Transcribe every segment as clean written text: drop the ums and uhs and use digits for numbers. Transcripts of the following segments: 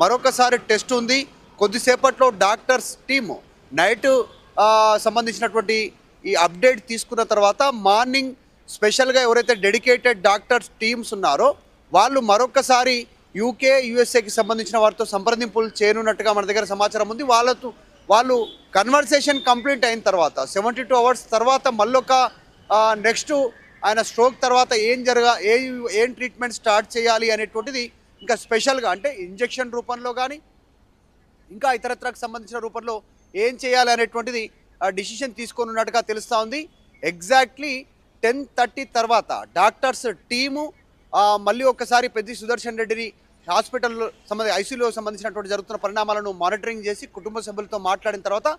మరొకసారి టెస్ట్ ఉంది. కొద్దిసేపట్లో డాక్టర్స్ టీము నైట్ సంబంధించినటువంటి ఈ అప్డేట్ తీసుకున్న తర్వాత మార్నింగ్ స్పెషల్గా ఎవరైతే డెడికేటెడ్ డాక్టర్స్ టీమ్స్ ఉన్నారో వాళ్ళు మరొకసారి యూకే యూఎస్ఏకి సంబంధించిన వారితో సంప్రదింపులు చేయనున్నట్టుగా మన దగ్గర సమాచారం ఉంది. వాళ్ళు కన్వర్సేషన్ కంప్లీట్ అయిన తర్వాత 72 అవర్స్ తర్వాత మళ్ళొక నెక్స్ట్ ఆయన స్ట్రోక్ తర్వాత ఏం ట్రీట్మెంట్ స్టార్ట్ చేయాలి అనేటువంటిది ఇంకా స్పెషల్గా అంటే ఇంజెక్షన్ రూపంలో కానీ ఇంకా ఇతరత్రకు సంబంధించిన రూపంలో ఏం చేయాలి అనేటువంటిది డిసిషన్ తీసుకొనున్నట్టుగా తెలుస్తూ ఉంది. ఎగ్జాక్ట్లీ 10:30 తర్వాత డాక్టర్స్ టీము మళ్ళీ ఒకసారి పెద్ది సుదర్శన్ రెడ్డిని హాస్పిటల్ ఐసీయూలో సంబంధించినటువంటి జరుగుతున్న పరిణామాలను మానిటరింగ్ చేసి కుటుంబ సభ్యులతో మాట్లాడిన తర్వాత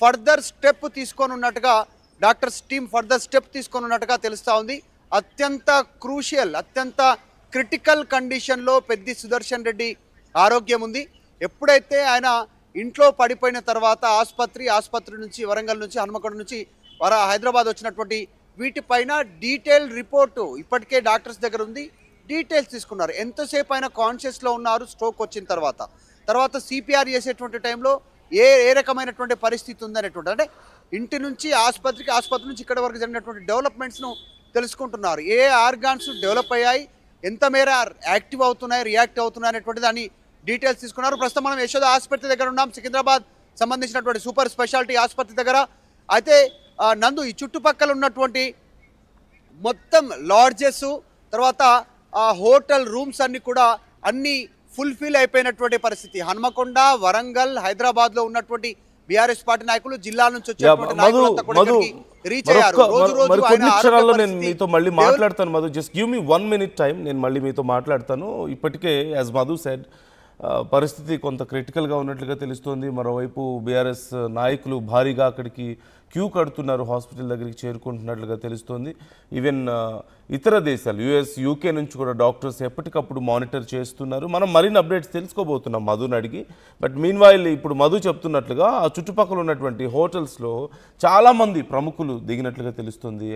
ఫర్దర్ స్టెప్ తీసుకోనున్నట్టుగా డాక్టర్స్ టీమ్ తీసుకోనున్నట్టుగా తెలుస్తూ ఉంది. అత్యంత క్రూషియల్ అత్యంత క్రిటికల్ కండిషన్లో పెద్ది సుదర్శన్ రెడ్డి ఆరోగ్యం ఉంది. ఎప్పుడైతే ఆయన ఇంట్లో పడిపోయిన తర్వాత ఆసుపత్రి నుంచి వరంగల్ నుంచి హన్మకొండ నుంచి హైదరాబాద్ వచ్చినటువంటి వీటిపైన డీటెయిల్ రిపోర్టు ఇప్పటికే డాక్టర్స్ దగ్గర ఉంది. డీటెయిల్స్ తీసుకున్నారు. ఎంతసేపు అయినా కాన్షియస్లో ఉన్నారు స్ట్రోక్ వచ్చిన తర్వాత సిపిఆర్ చేసేటువంటి టైంలో ఏ రకమైనటువంటి పరిస్థితి ఉందనేటువంటి అంటే ఇంటి నుంచి ఆసుపత్రి నుంచి ఇక్కడ వరకు జరిగినటువంటి డెవలప్మెంట్స్ను తెలుసుకుంటున్నారు. ఏ ఆర్గాన్స్ డెవలప్ అయ్యాయి, ఎంత మేర యాక్టివ్ అవుతున్నాయి, రియాక్ట్ అవుతున్నాయి అనేటువంటి దాన్ని డీటెయిల్స్ తీసుకున్నారు. ప్రస్తుతం మనం యశోద ఆసుపత్రి దగ్గర ఉన్నాం, సికింద్రాబాద్ సంబంధించినటువంటి సూపర్ స్పెషాలిటీ ఆసుపత్రి దగ్గర. అయితే నందు ఈ చుట్టుపక్కల ఉన్నటువంటి మొత్తం లాడ్జెస్ తర్వాత హోటల్ రూమ్స్ అన్ని కూడా అన్ని ఫుల్ఫిల్ అయిపోయినటువంటి పరిస్థితి. హన్మకొండ, వరంగల్, హైదరాబాద్లో ఉన్నటువంటి బీఆర్ఎస్ పార్టీ నాయకులు జిల్లా నుంచి వచ్చేటువంటి నాయకులంతా కూడా రీచ్ అయ్యారు. కొన్ని క్షణాల్లో నేను మీతో మళ్ళీ మాట్లాడతాను Madhu. Just give me 1 minute time, నేను మళ్ళీ మీతో మాట్లాడతాను. ఇప్పటికే యాజ్ మధు సెడ్ పరిస్థితి కొంత క్రిటికల్గా ఉన్నట్లుగా తెలుస్తోంది. మరోవైపు బీఆర్ఎస్ నాయకులు భారీగా అక్కడికి క్యూ కడుతున్నారు, హాస్పిటల్ దగ్గరికి చేరుకుంటున్నట్లుగా తెలుస్తోంది. ఈవెన్ ఇతర దేశాలు యుఎస్, యూకే నుంచి కూడా డాక్టర్స్ ఎప్పటికప్పుడు మానిటర్ చేస్తున్నారు. మనం మరిన్ని అప్డేట్స్ తెలుసుకోబోతున్నాం మధుని అడిగి. బట్ మీన్ వైల్ ఇప్పుడు మధు చెప్తున్నట్లుగా ఆ చుట్టుపక్కల ఉన్నటువంటి హోటల్స్లో చాలామంది ప్రముఖులు దిగినట్లుగా తెలుస్తుంది.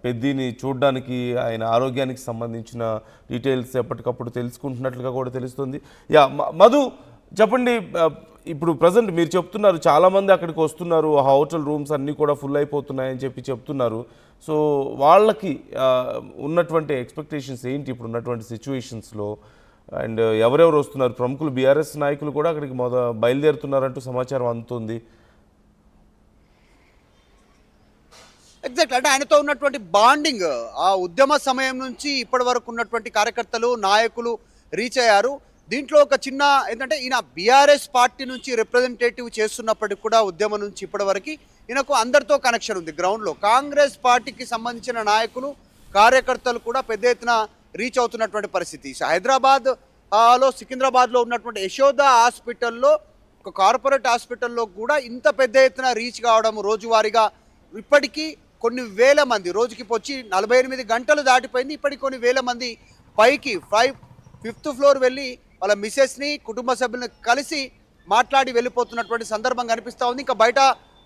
పెద్దిని చూడడానికి ఆయన ఆరోగ్యానికి సంబంధించిన డీటెయిల్స్ ఎప్పటికప్పుడు తెలుసుకుంటున్నట్లుగా కూడా తెలుస్తుంది. మధు చెప్పండి, ఇప్పుడు ప్రజెంట్ మీరు చెప్తున్నారు చాలామంది అక్కడికి వస్తున్నారు, ఆ హోటల్ రూమ్స్ అన్నీ కూడా ఫుల్ అయిపోతున్నాయని చెప్తున్నారు. సో వాళ్ళకి ఉన్నటువంటి ఎక్స్పెక్టేషన్స్ ఏంటి ఇప్పుడు ఉన్నటువంటి సిచ్యువేషన్స్లో? అండ్ ఎవరెవరు వస్తున్నారు? ప్రముఖులు బీఆర్ఎస్ నాయకులు కూడా అక్కడికి బయలుదేరుతున్నారంటూ సమాచారం అందుతుంది. ఎగ్జాక్ట్ అంటే ఆయనతో ఉన్నటువంటి బాండింగ్ ఆ ఉద్యమ సమయం నుంచి ఇప్పటి వరకు ఉన్నటువంటి కార్యకర్తలు నాయకులు రీచ్ అయ్యారు. దీంట్లో ఒక చిన్న ఏంటంటే ఈయన బీఆర్ఎస్ పార్టీ నుంచి రిప్రజెంటేటివ్ చేస్తున్నప్పటికి కూడా ఉద్యమం నుంచి ఇప్పటి వరకు ఈయనకు అందరితో కనెక్షన్ ఉంది. గ్రౌండ్లో కాంగ్రెస్ పార్టీకి సంబంధించిన నాయకులు కార్యకర్తలు కూడా పెద్ద ఎత్తున రీచ్ అవుతున్నటువంటి పరిస్థితి. సికింద్రాబాద్లో ఉన్నటువంటి యశోద హాస్పిటల్లో, ఒక కార్పొరేట్ హాస్పిటల్లో కూడా ఇంత పెద్ద ఎత్తున రీచ్ కావడం రోజువారీగా ఇప్పటికీ కొన్ని వేల మంది, రోజుకి వచ్చి 48 గంటలు దాటిపోయింది. ఇప్పటికి కొన్ని వేల మంది పైకి 5th ఫ్లోర్ వెళ్ళి వాళ్ళ మిసెస్ని, కుటుంబ సభ్యులను కలిసి మాట్లాడి వెళ్ళిపోతున్నటువంటి సందర్భం కనిపిస్తూ ఉంది. ఇంకా బయట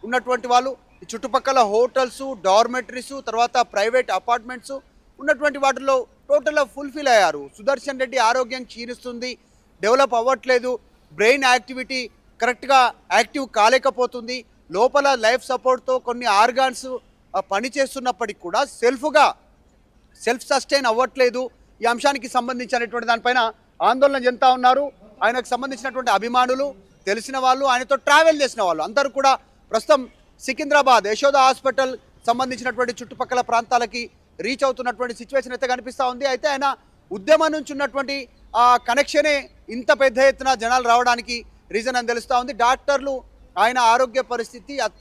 ఉన్నటువంటి వాళ్ళు ఈ చుట్టుపక్కల హోటల్స్, డార్మెటరీస్, తర్వాత ప్రైవేట్ అపార్ట్మెంట్స్ ఉన్నటువంటి వాటిల్లో టోటల్గా ఫుల్ఫిల్ అయ్యారు. సుదర్శన్ రెడ్డి ఆరోగ్యం క్షీణిస్తుంది, డెవలప్ అవ్వట్లేదు, బ్రెయిన్ యాక్టివిటీ కరెక్ట్గా యాక్టివ్ కాలేకపోతుంది, లోపల లైఫ్ సపోర్ట్తో కొన్ని ఆర్గాన్స్ పనిచేస్తున్నప్పటికీ కూడా సెల్ఫ్ సస్టైన్ అవ్వట్లేదు. ఈ అంశానికి సంబంధించినటువంటి దానిపైన ఆందోళన చెందుతూ ఉన్నారు. ఆయనకు సంబంధించినటువంటి అభిమానులు, తెలిసిన వాళ్ళు, ఆయనతో ట్రావెల్ చేసిన వాళ్ళు అందరూ కూడా ప్రస్తుతం సికింద్రాబాద్ యశోద హాస్పిటల్ సంబంధించినటువంటి చుట్టుపక్కల ప్రాంతాలకి రీచ్ అవుతున్నటువంటి సిచ్యువేషన్ అయితే కనిపిస్తూ ఉంది. అయితే ఆయన ఉద్యమం నుంచి ఉన్నటువంటి ఆ కనెక్షనే ఇంత పెద్ద ఎత్తున జనాలు రావడానికి రీజన్ అని తెలుస్తూ ఉంది. డాక్టర్లు ఆయన ఆరోగ్య పరిస్థితి